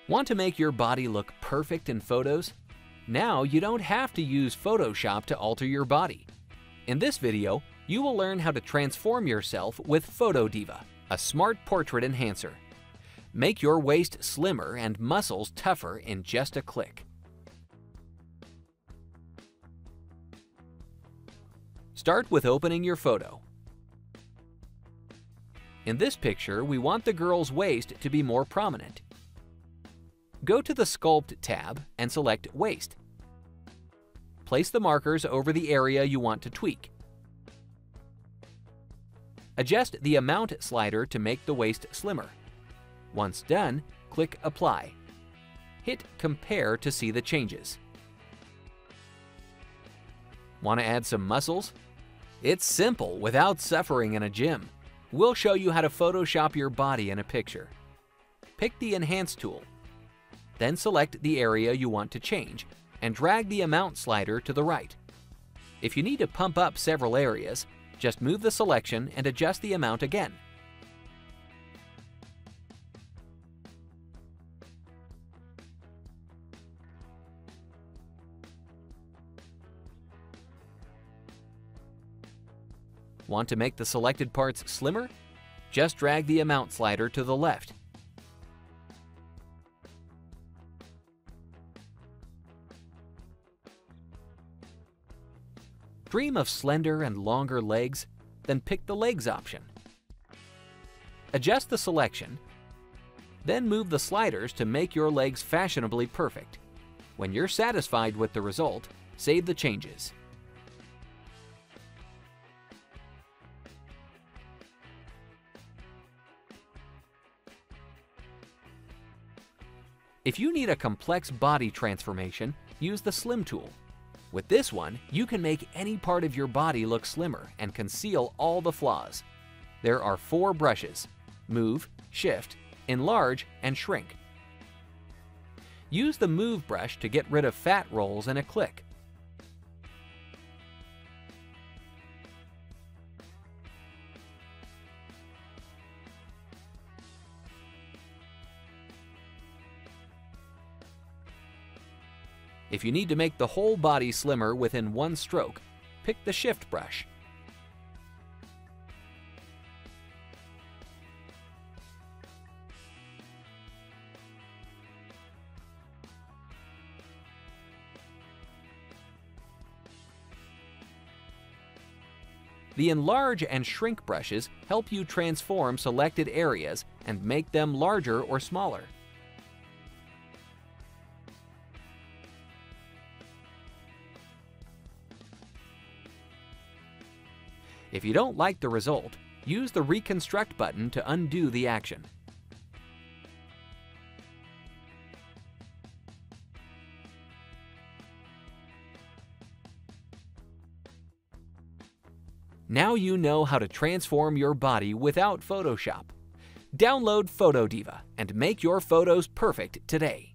Want to make your body look perfect in photos? Now you don't have to use Photoshop to alter your body. In this video, you will learn how to transform yourself with PhotoDiva, a smart portrait enhancer. Make your waist slimmer and muscles tougher in just a click. Start with opening your photo. In this picture, we want the girl's waist to be more prominent. Go to the Sculpt tab and select Waist. Place the markers over the area you want to tweak. Adjust the amount slider to make the waist slimmer. Once done, click Apply. Hit Compare to see the changes. Want to add some muscles? It's simple without suffering in a gym. We'll show you how to Photoshop your body in a picture. Pick the Enhance tool. Then select the area you want to change and drag the amount slider to the right. If you need to pump up several areas, just move the selection and adjust the amount again. Want to make the selected parts slimmer? Just drag the amount slider to the left. Dream of slender and longer legs? Then pick the Legs option. Adjust the selection, then move the sliders to make your legs fashionably perfect. When you're satisfied with the result, save the changes. If you need a complex body transformation, use the Slim tool. With this one, you can make any part of your body look slimmer and conceal all the flaws. There are 4 brushes: Move, Shift, Enlarge, and Shrink. Use the Move brush to get rid of fat rolls in a click. If you need to make the whole body slimmer within one stroke, pick the Shift brush. The Enlarge and Shrink brushes help you transform selected areas and make them larger or smaller. If you don't like the result, use the Reconstruct button to undo the action. Now you know how to transform your body without Photoshop. Download PhotoDiva and make your photos perfect today.